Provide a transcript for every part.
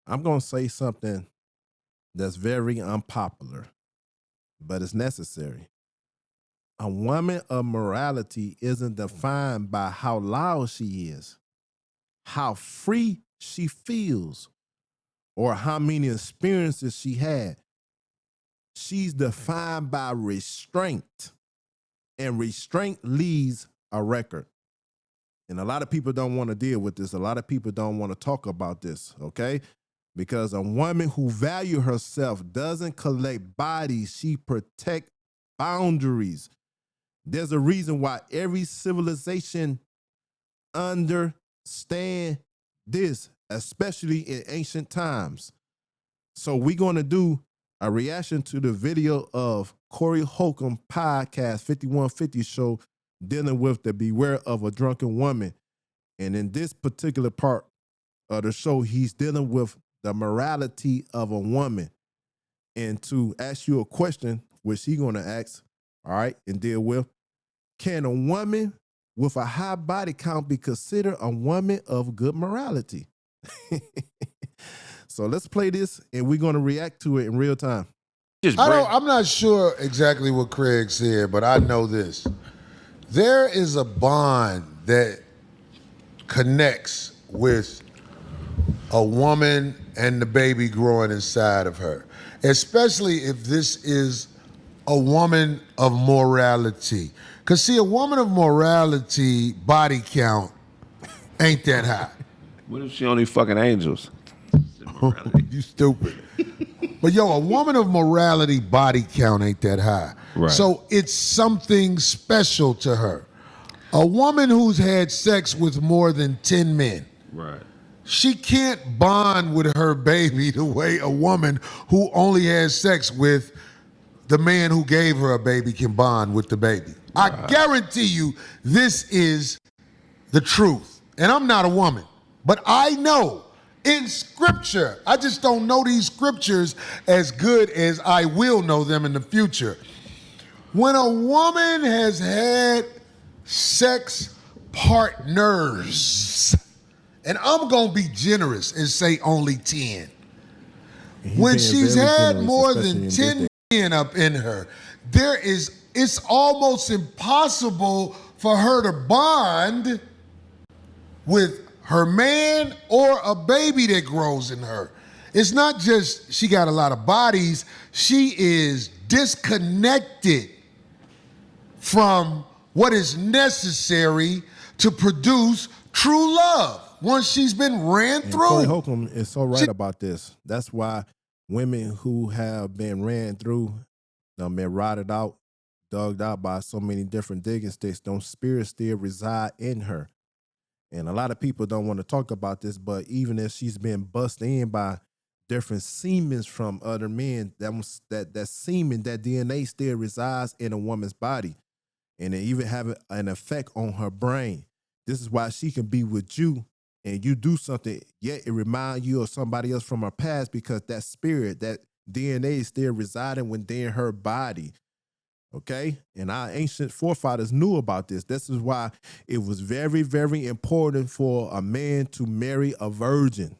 I'm going to say something that's very unpopular, but it's necessary. A woman of morality isn't defined by how loud she is, how free she feels, or how many experiences she had. She's defined by restraint, and restraint leaves a record. And a lot of people don't want to deal with this. A lot of people don't want to talk about this, okay? Because a woman who values herself doesn't collect bodies, she protects boundaries. There's a reason why every civilization understand this, especially in ancient times. So we're going to do a reaction to the video of Corey Holcomb podcast 5150 show dealing with the beware of a drunken woman. And in this particular part of the show, he's dealing with the morality of a woman. And to ask you a question, which he's going to ask, all right, and deal with, can a woman with a high body count be considered a woman of good morality? So let's play this, and we're going to react to it in real time. I'm not sure exactly what Craig said, but I know this. There is a bond that connects with a woman and the baby growing inside of her, especially if this is a woman of morality. Because, see, a woman of morality body count ain't that high. What if she only fucking angels? You stupid. But, yo, a woman of morality body count ain't that high. Right. So it's something special to her. A woman who's had sex with more than 10 men. Right. She can't bond with her baby the way a woman who only has sex with the man who gave her a baby can bond with the baby. Right. I guarantee you this is the truth. And I'm not a woman, but I know in scripture, I just don't know these scriptures as good as I will know them in the future. When a woman has had sex partners, and I'm going to be generous and say only 10. When she's had more than 10 men up in her, it's almost impossible for her to bond with her man or a baby that grows in her. It's not just she got a lot of bodies, she is disconnected from what is necessary to produce true love once she's been ran through. Corey Holcomb is so right about this. That's why women who have been ran through, been rotted out, dug out by so many different digging sticks, those spirits still reside in her. And a lot of people don't want to talk about this, but even if she's been busted in by different semen from other men, that semen, that DNA still resides in a woman's body. And it even have an effect on her brain. This is why she can be with you and you do something, yet it reminds you of somebody else from her past because that spirit, that DNA is still residing within her body. Okay? And our ancient forefathers knew about this. This is why it was very, very important for a man to marry a virgin.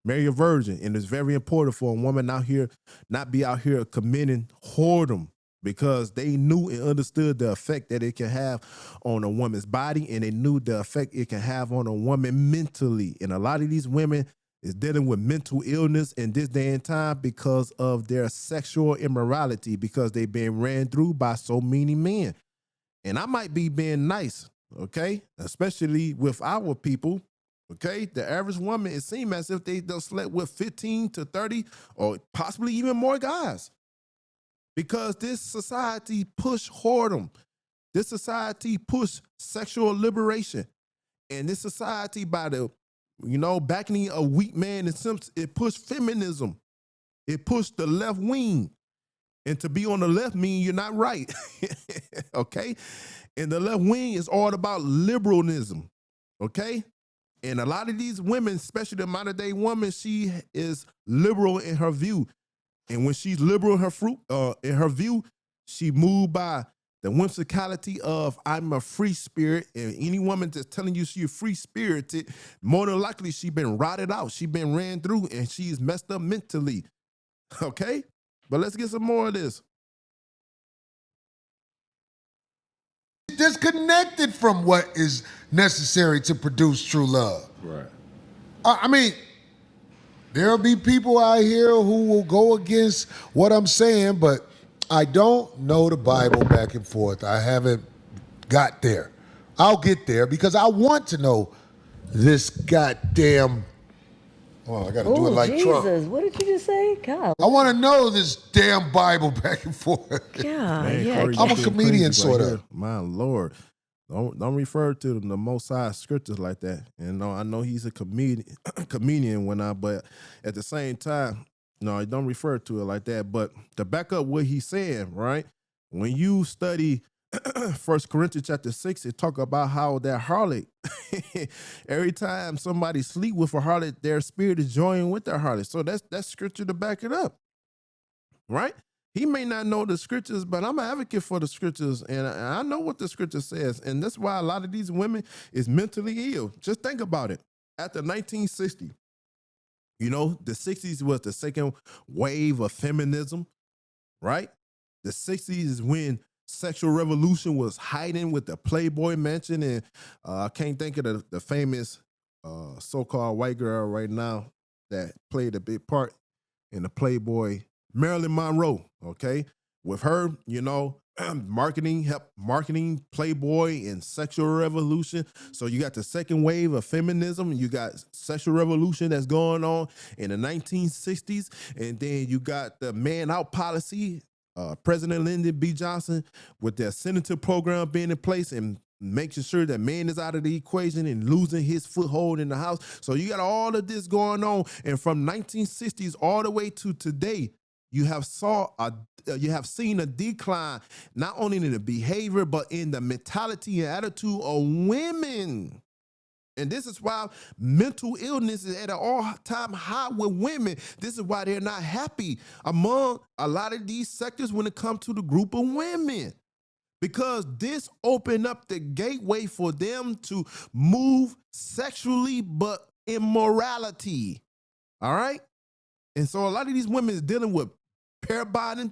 Marry a virgin. And it's very important for a woman out here not be out here committing whoredom because they knew and understood the effect that it can have on a woman's body, and they knew the effect it can have on a woman mentally. And a lot of these women is dealing with mental illness in this day and time because of their sexual immorality, because they've been ran through by so many men. And I might be being nice, okay? Especially with our people, okay? The average woman, it seems as if they done slept with 15 to 30 or possibly even more guys. Because this society push whoredom. This society push sexual liberation. And this society, by the backing a weak man, it pushed feminism. It pushed the left wing. And to be on the left means you're not right. Okay? And the left wing is all about liberalism. Okay? And a lot of these women, especially the modern day woman, she is liberal in her view. And when she's liberal in her view, she moved by The whimsicality of I'm a free spirit, and any woman that's telling you she's free spirited, more than likely she been rotted out, she been ran through, and she's messed up mentally. Okay, but let's get some more of this. Disconnected from what is necessary to produce true love. Right. I mean, there'll be people out here who will go against what I'm saying, but I don't know the Bible back and forth. I haven't got there. I'll get there because I want to know this goddamn. Oh, I got to do it like Jesus. Trump. What did you just say? God. I want to know this damn Bible back and forth. Yeah, Man, yeah. Corey, I'm a you comedian, crazy sort of. here. My Lord. Don't refer to the Most High scriptures like that. And I know he's a comedian but at the same time, no, don't refer to it like that. But to back up what he's saying, right? When you study 1 Corinthians chapter 6, it talk about how that harlot, every time somebody sleep with a harlot, their spirit is joining with their harlot. So that's scripture to back it up, right? He may not know the scriptures, but I'm an advocate for the scriptures, and I know what the scripture says, and that's why a lot of these women is mentally ill. Just think about it. After 1960, the 60s was the second wave of feminism, right? The 60s is when sexual revolution was hiding with the Playboy Mansion, and I can't think of the famous so-called white girl right now that played a big part in the Playboy, Marilyn Monroe, okay? With her, marketing Playboy and sexual revolution. So you got the second wave of feminism, you got sexual revolution that's going on in the 1960s, and then you got the man out policy, President Lyndon B. Johnson with their senator program being in place and making sure that man is out of the equation and losing his foothold in the House. So you got all of this going on, and from 1960s all the way to today, you have seen a decline not only in the behavior but in the mentality and attitude of women. And this is why mental illness is at an all-time high with women. This is why they're not happy among a lot of these sectors when it comes to the group of women. Because this opened up the gateway for them to move sexually but immorality. All right? And so a lot of these women is dealing with pair bonding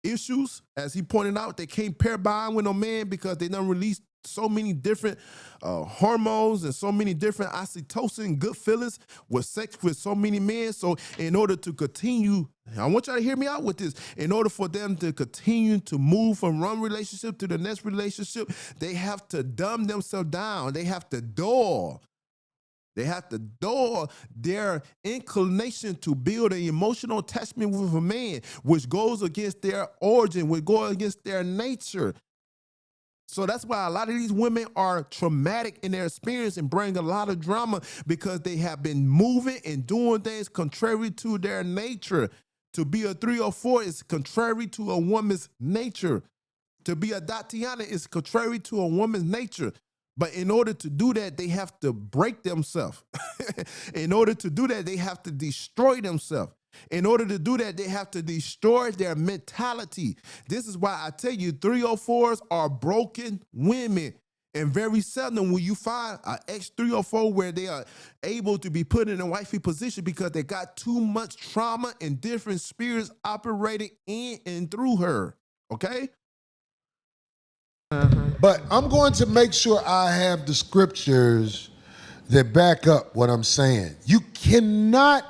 issues. As he pointed out, they can't pair bond with no man because they done released so many different hormones and so many different oxytocin, good feelings with sex with so many men. So in order to continue, I want y'all to hear me out with this. In order for them to continue to move from one relationship to the next relationship, they have to dumb themselves down. They have to dull. They have to dull their inclination to build an emotional attachment with a man, which goes against their origin, which goes against their nature. So that's why a lot of these women are traumatic in their experience and bring a lot of drama because they have been moving and doing things contrary to their nature. To be a 304 is contrary to a woman's nature. To be a Tatiana is contrary to a woman's nature. But in order to do that, they have to break themselves. In order to do that, they have to destroy themselves. In order to do that, they have to destroy their mentality. This is why I tell you 304s are broken women. And very seldom will you find an ex-304 where they are able to be put in a wifey position because they got too much trauma and different spirits operating in and through her. Okay? But I'm going to make sure I have the scriptures that back up what I'm saying. You cannot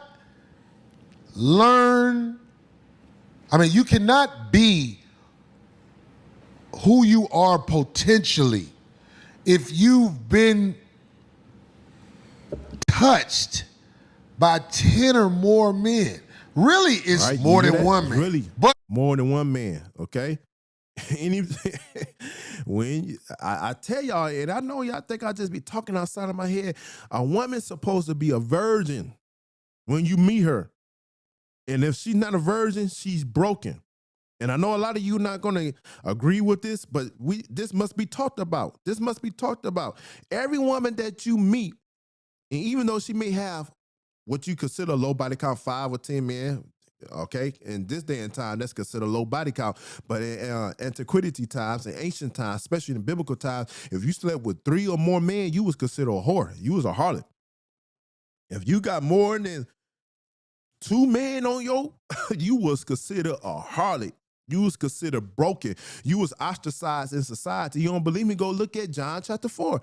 you cannot be who you are potentially if you've been touched by 10 or more men. Really, it's Right, more than one man. Really, but more than one man, okay? I tell y'all, and I know y'all think I just be talking outside of my head, a woman's supposed to be a virgin when you meet her. And if she's not a virgin, she's broken. And I know a lot of you not going to agree with this, but this must be talked about. This must be talked about. Every woman that you meet, and even though she may have what you consider low body count, 5 or 10 men, Okay, in this day and time, that's considered low body count. But in antiquity times and ancient times, especially in biblical times, if you slept with 3 or more men, you was considered a whore. You was a harlot. If you got more than 2 men on your, you was considered a harlot. You was considered broken. You was ostracized in society. You don't believe me? Go look at John chapter 4.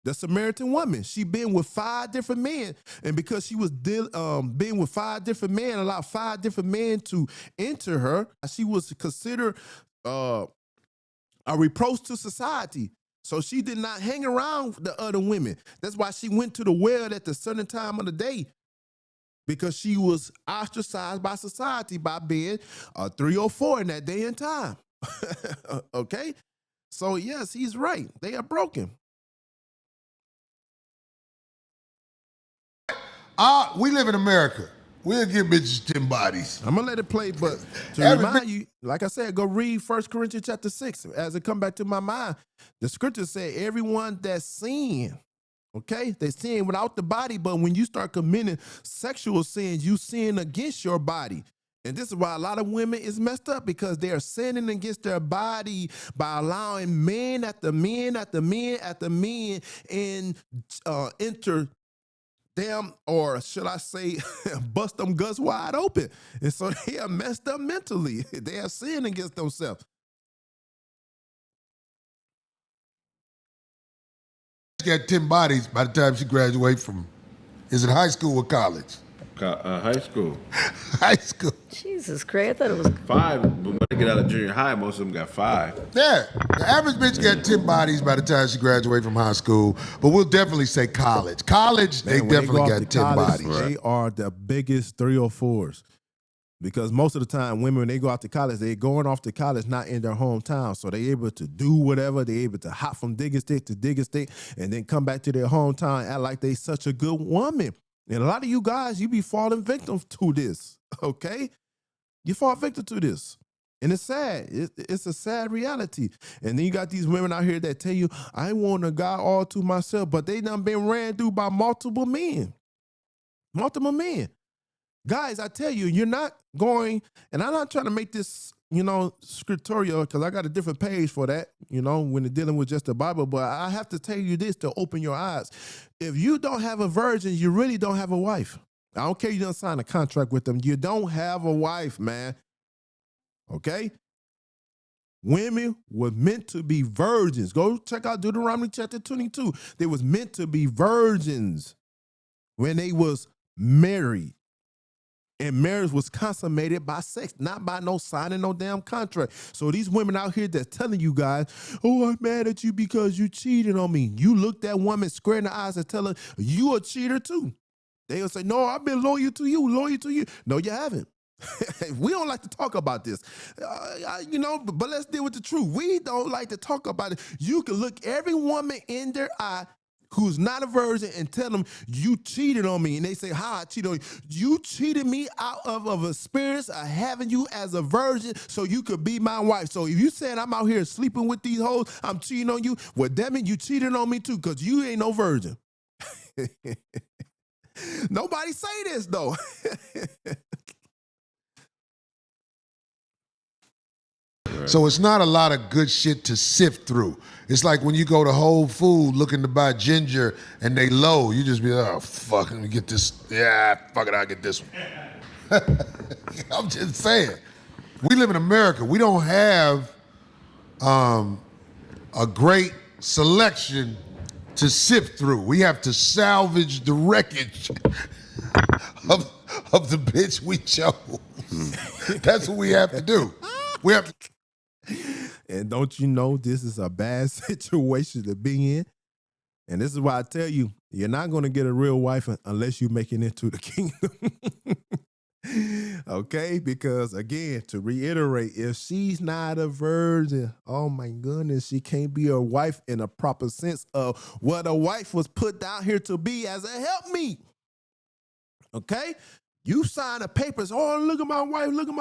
The Samaritan woman, she been with 5 different men. And because she was being with 5 different men, allowed 5 different men to enter her, she was considered a reproach to society. So she did not hang around the other women. That's why she went to the well at the certain time of the day, because she was ostracized by society by being 3 or 4 in that day and time. Okay? So yes, he's right. They are broken. We live in America. We'll give bitches 10 bodies. I'm gonna let it play, but to remind you, like I said, go read 1 Corinthians chapter 6. As it come back to my mind, the scripture said, everyone that sin, okay, they sin without the body, but when you start committing sexual sins, you sin against your body. And this is why a lot of women is messed up, because they are sinning against their body by allowing men after men after men after men and enter them, or should I say, bust them guts wide open. And so they are messed up mentally. They are sinning against themselves. She got 10 bodies by the time she graduates from, is it high school or college? High school. High school. Jesus, Craig, I thought it was 5, but when they get out of junior high, most of them got 5. Yeah, the average bitch got 10 bodies by the time she graduates from high school, but we'll definitely say college. College, Man, they definitely got 10 college, bodies. They are the biggest 3 or 4s. Because most of the time, women, when they go out to college, they're going off to college not in their hometown. So they're able to do whatever. They're able to hop from digging stick to digging stick and then come back to their hometown and act like they such a good woman. And a lot of you guys, you be falling victim to this, okay? You fall victim to this. And it's sad. It's a sad reality. And then you got these women out here that tell you, I want a guy all to myself, but they done been ran through by multiple men. Multiple men. Guys, I tell you, you're not going, and I'm not trying to make this, scriptorial, because I got a different page for that, when they're dealing with just the Bible, but I have to tell you this to open your eyes. If you don't have a virgin, you really don't have a wife. I don't care you don't sign a contract with them. You don't have a wife, man. Okay? Women were meant to be virgins. Go check out Deuteronomy chapter 22. They was meant to be virgins when they was married. And marriage was consummated by sex, not by no signing no damn contract. So these women out here that's telling you guys, oh, I'm mad at you because you cheated on me. You look that woman square in the eyes and tell her, you a cheater too. They'll say, no, I've been loyal to you. No, you haven't. We don't like to talk about this, but let's deal with the truth. We don't like to talk about it. You can look every woman in their eye who's not a virgin and tell them, you cheated on me. And they say, how I cheated on you? You cheated me out of a experience of having you as a virgin so you could be my wife. So if you said I'm out here sleeping with these hoes, I'm cheating on you, well, that means you cheated on me too, because you ain't no virgin. Nobody say this, though. So it's not a lot of good shit to sift through. It's like when you go to Whole Foods looking to buy ginger and they low, you just be like, oh, fuck, let me get this. Yeah, fuck it, I'll get this one. I'm just saying. We live in America. We don't have a great selection to sift through. We have to salvage the wreckage of the bitch we chose. That's what we have to do. We have to. And don't you know this is a bad situation to be in? And this is why I tell you, you're not going to get a real wife unless you make it into the kingdom. Okay? Because again, to reiterate, if she's not a virgin, oh my goodness, she can't be a wife in a proper sense of what a wife was put down here to be as a helpmeet. Okay? You sign the papers, oh, look at my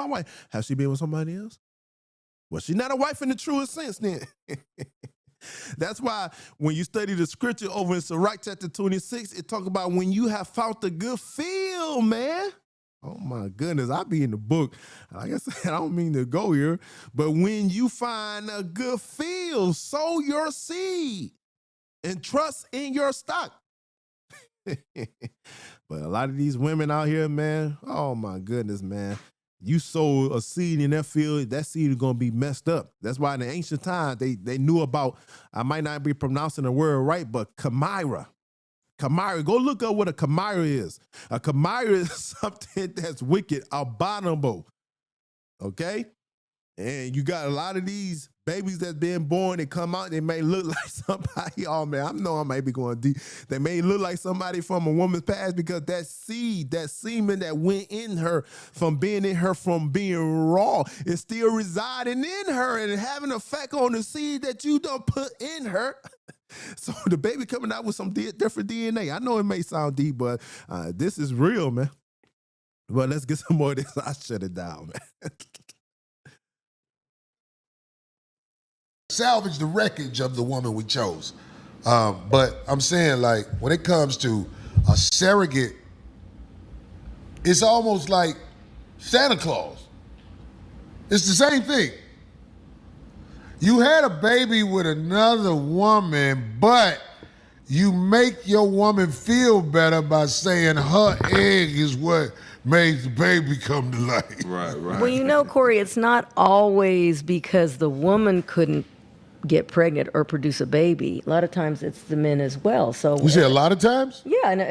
wife. Has she been with somebody else? Well, she's not a wife in the truest sense then. That's why when you study the scripture over in Sirach chapter 26, it talks about when you have found the good field, man. Oh my goodness, I be in the book. Like I said, I don't mean to go here, but when you find a good field, sow your seed and trust in your stock. But a lot of these women out here, man, oh my goodness, man. You sow a seed in that field, that seed is going to be messed up. That's why in the ancient times, they knew about, I might not be pronouncing the word right, but chimera. Chimera, go look up what a chimera is. A chimera is something that's wicked, abominable, okay? And you got a lot of these babies that's been born, they come out, they may look like somebody, oh man, I know I might be going deep. They may look like somebody from a woman's past because that seed, that semen that went in her from being raw, is still residing in her and having an effect on the seed that you don't put in her. So the baby coming out with some different DNA. I know it may sound deep, but this is real, man. But let's get some more of this. I shut it down, man. Salvage the wreckage of the woman we chose. But I'm saying, like, when it comes to a surrogate, it's almost like Santa Claus. It's the same thing. You had a baby with another woman, but you make your woman feel better by saying her egg is what made the baby come to life. Right. Well, you know, Corey, it's not always because the woman couldn't get pregnant or produce a baby. A lot of times it's the men as well. So You say a lot of times? yeah, and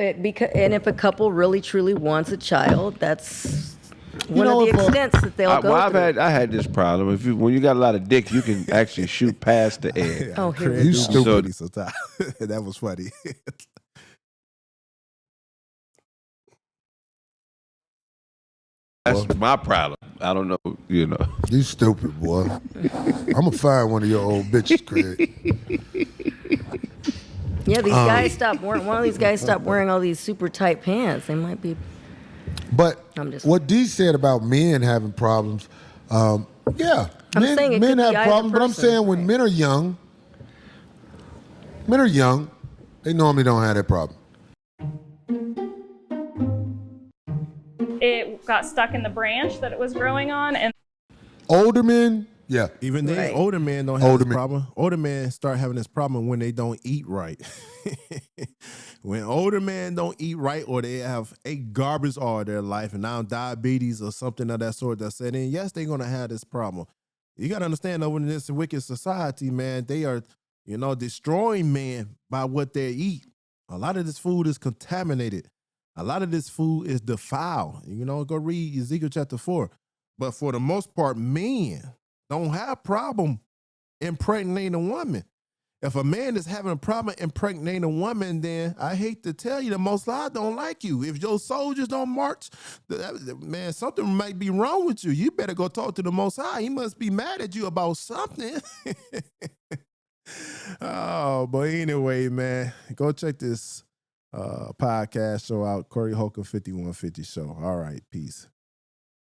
if a couple really truly wants a child, that's one know, of the if a- extents that they'll go through. I had this problem. When you got a lot of dick, you can actually shoot past the egg. Oh, here Craig we do go. be So- funny sometimes. That was funny. That's my problem. I don't know, you know. You stupid, boy. I'm going to find one of your old bitches, Craig. Yeah, these guys stopped wearing. One of these guys stopped wearing all these super tight pants. They might be. But I'm just- what Dee said about men having problems, yeah, I'm saying it men could be have either problems, but I'm person, saying when right. men are young, they normally don't have that problem. It got stuck in the branch that it was growing on, and Older men, yeah. Even then, Right. older men don't have Older this men. problem. Older men start having this problem when they don't eat right. When older men don't eat right or they have ate garbage all their life and now diabetes or something of that sort that's set in, yes, they're going to have this problem. You got to understand, over in this wicked society, man, they are, destroying men by what they eat. A lot of this food is contaminated. A lot of this food is defiled. Go read Ezekiel chapter 4. But for the most part, men don't have problem impregnating a woman. If a man is having a problem impregnating a woman, then I hate to tell you, the Most High don't like you. If your soldiers don't march, man, something might be wrong with you. You better go talk to the Most High. He must be mad at you about something. Oh, but anyway, man, go check this podcast show out, Corey Holcomb 5150 show. All right, peace.